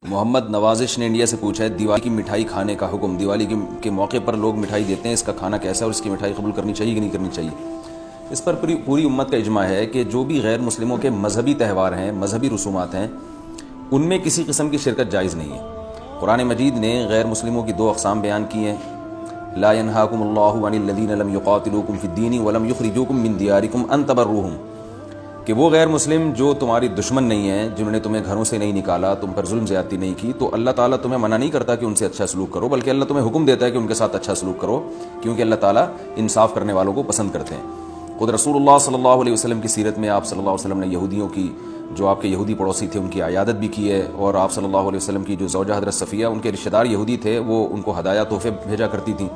محمد نوازش نے انڈیا سے پوچھا ہے دیوالی کی مٹھائی کھانے کا حکم، دیوالی کے موقع پر لوگ مٹھائی دیتے ہیں، اس کا کھانا کیسا ہے اور اس کی مٹھائی قبول کرنی چاہیے کہ نہیں کرنی چاہیے؟ اس پر پوری امت کا اجماع ہے کہ جو بھی غیر مسلموں کے مذہبی تہوار ہیں، مذہبی رسومات ہیں، ان میں کسی قسم کی شرکت جائز نہیں ہے۔ قرآن مجید نے غیر مسلموں کی دو اقسام بیان کی ہیں، لا ينهاكم الله عن الذين لم يقاتلوكم في الدين ولم يخرجوكم من دياركم ان تبروهم، کہ وہ غیر مسلم جو تمہاری دشمن نہیں ہیں، جنہوں نے تمہیں گھروں سے نہیں نکالا، تم پر ظلم زیادتی نہیں کی، تو اللہ تعالیٰ تمہیں منع نہیں کرتا کہ ان سے اچھا سلوک کرو، بلکہ اللہ تمہیں حکم دیتا ہے کہ ان کے ساتھ اچھا سلوک کرو، کیونکہ اللہ تعالیٰ انصاف کرنے والوں کو پسند کرتے ہیں۔ خود رسول اللہ صلی اللہ علیہ وسلم کی سیرت میں آپ صلی اللہ علیہ وسلم نے یہودیوں کی، جو آپ کے یہودی پڑوسی تھے، ان کی عیادت بھی کی ہے، اور آپ صلی اللہ علیہ وسلم کی جو زوجہ حضرت صفیہ، ان کے رشتہ دار یہودی تھے، وہ ان کو ہدایہ تحفے بھیجا کرتی تھیں۔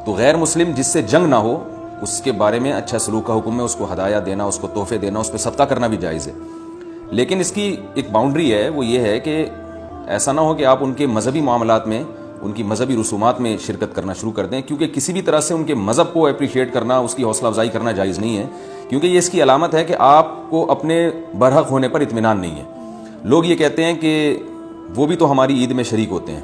تو غیر مسلم جس سے جنگ نہ ہو، اس کے بارے میں اچھا سلوک کا حکم ہے، اس کو ہدایہ دینا، اس کو تحفے دینا، اس پہ صدقہ کرنا بھی جائز ہے۔ لیکن اس کی ایک باؤنڈری ہے، وہ یہ ہے کہ ایسا نہ ہو کہ آپ ان کے مذہبی معاملات میں، ان کی مذہبی رسومات میں شرکت کرنا شروع کر دیں، کیونکہ کسی بھی طرح سے ان کے مذہب کو اپریشیٹ کرنا، اس کی حوصلہ افزائی کرنا جائز نہیں ہے، کیونکہ یہ اس کی علامت ہے کہ آپ کو اپنے برحق ہونے پر اطمینان نہیں ہے۔ لوگ یہ کہتے ہیں کہ وہ بھی تو ہماری عید میں شریک ہوتے ہیں،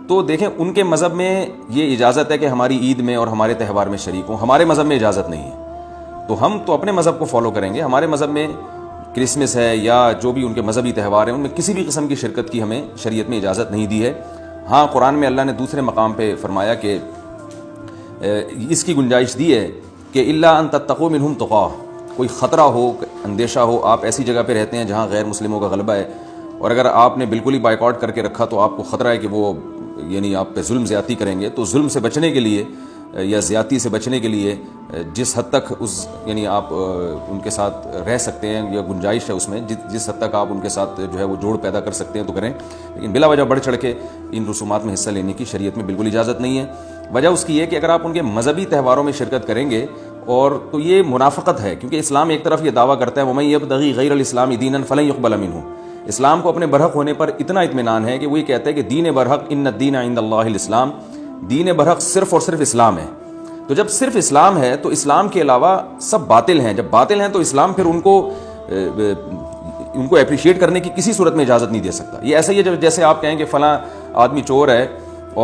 تو دیکھیں ان کے مذہب میں یہ اجازت ہے کہ ہماری عید میں اور ہمارے تہوار میں شریک ہوں، ہمارے مذہب میں اجازت نہیں ہے، تو ہم تو اپنے مذہب کو فالو کریں گے۔ ہمارے مذہب میں کرسمس ہے یا جو بھی ان کے مذہبی تہوار ہیں، ان میں کسی بھی قسم کی شرکت کی ہمیں شریعت میں اجازت نہیں دی ہے۔ ہاں، قرآن میں اللہ نے دوسرے مقام پہ فرمایا کہ اس کی گنجائش دی ہے کہ الا ان تتقوا منہم تقاہ، کوئی خطرہ ہو، اندیشہ ہو، آپ ایسی جگہ پہ رہتے ہیں جہاں غیر مسلموں کا غلبہ ہے، اور اگر آپ نے بالکل ہی بائیکاٹ کر کے رکھا تو آپ کو خطرہ ہے کہ وہ یعنی آپ پہ ظلم زیادتی کریں گے، تو ظلم سے بچنے کے لیے یا زیادتی سے بچنے کے لیے جس حد تک یعنی آپ ان کے ساتھ رہ سکتے ہیں یا گنجائش ہے اس میں، جس حد تک آپ ان کے ساتھ جو ہے وہ جوڑ پیدا کر سکتے ہیں تو کریں، لیکن بلا وجہ بڑھ چڑھ کے ان رسومات میں حصہ لینے کی شریعت میں بالکل اجازت نہیں ہے۔ وجہ اس کی ہے کہ اگر آپ ان کے مذہبی تہواروں میں شرکت کریں گے اور تو یہ منافقت ہے، کیونکہ اسلام ایک طرف یہ دعویٰ کرتا ہے وَمَن يَبْتَغِي غَيْرَ الْإِسْلَامِ دِينًا فَلَن يُقْبَلَ مِنْهُ، اسلام کو اپنے برحق ہونے پر اتنا اطمینان ہے کہ وہ یہ کہتا ہے کہ دین برحق ان الدین عند اللہ الاسلام، دین برحق صرف اور صرف اسلام ہے۔ تو جب صرف اسلام ہے تو اسلام کے علاوہ سب باطل ہیں، جب باطل ہیں تو اسلام پھر ان کو اپریشیٹ کرنے کی کسی صورت میں اجازت نہیں دے سکتا۔ یہ ایسا ہی ہے جیسے آپ کہیں کہ فلاں آدمی چور ہے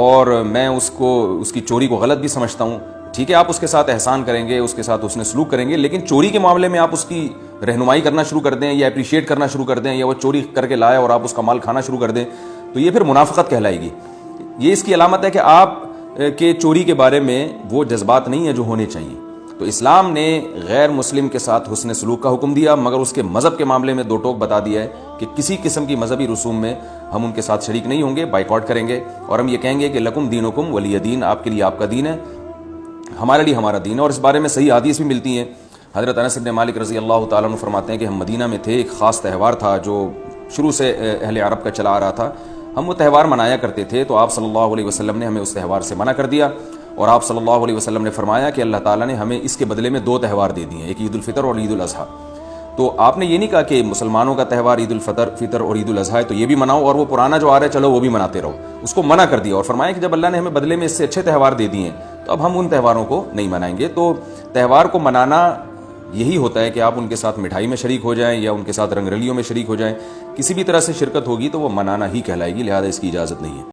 اور میں اس کی چوری کو غلط بھی سمجھتا ہوں، ٹھیک ہے، آپ اس کے ساتھ احسان کریں گے، اس کے ساتھ حسن سلوک کریں گے، لیکن چوری کے معاملے میں آپ اس کی رہنمائی کرنا شروع کر دیں یا اپریشیٹ کرنا شروع کر دیں، یا وہ چوری کر کے لائے اور آپ اس کا مال کھانا شروع کر دیں، تو یہ پھر منافقت کہلائے گی۔ یہ اس کی علامت ہے کہ آپ کے چوری کے بارے میں وہ جذبات نہیں ہیں جو ہونے چاہیے۔ تو اسلام نے غیر مسلم کے ساتھ حسن سلوک کا حکم دیا، مگر اس کے مذہب کے معاملے میں دو ٹوک بتا دیا ہے کہ کسی قسم کی مذہبی رسوم میں ہم ان کے ساتھ شریک نہیں ہوں گے، بائیکاٹ کریں گے، اور ہم یہ کہیں گے کہ لکم دینکم ولی دین، آپ کے لیے آپ کا دین ہے، ہمارے لیے ہمارا دین ہے۔ اور اس بارے میں صحیح حدیث بھی ملتی ہیں۔ حضرت انس بن مالک رضی اللہ تعالیٰ عنہ فرماتے ہیں کہ ہم مدینہ میں تھے، ایک خاص تہوار تھا جو شروع سے اہل عرب کا چلا آ رہا تھا، ہم وہ تہوار منایا کرتے تھے، تو آپ صلی اللہ علیہ وسلم نے ہمیں اس تہوار سے منع کر دیا، اور آپ صلی اللہ علیہ وسلم نے فرمایا کہ اللہ تعالیٰ نے ہمیں اس کے بدلے میں دو تہوار دے دیے ہیں، ایک عید الفطر اور عید الاضحیٰ۔ تو آپ نے یہ نہیں کہا کہ مسلمانوں کا تہوار عید الفطر اور عید الاضحیٰ ہے تو یہ بھی مناؤ، اور وہ پرانا جو آ رہا ہے چلو وہ بھی مناتے رہو، اس کو منع کر دیا، اور فرمایا کہ جب اللہ نے ہمیں بدلے میں اس سے اچھے تہوار دے دیے ہیں تو اب ہم ان تہواروں کو نہیں منائیں گے۔ تو تہوار کو منانا یہی ہوتا ہے کہ آپ ان کے ساتھ مٹھائی میں شریک ہو جائیں یا ان کے ساتھ رنگ رلیوں میں شریک ہو جائیں، کسی بھی طرح سے شرکت ہوگی تو وہ منانا ہی کہلائے گی، لہذا اس کی اجازت نہیں ہے۔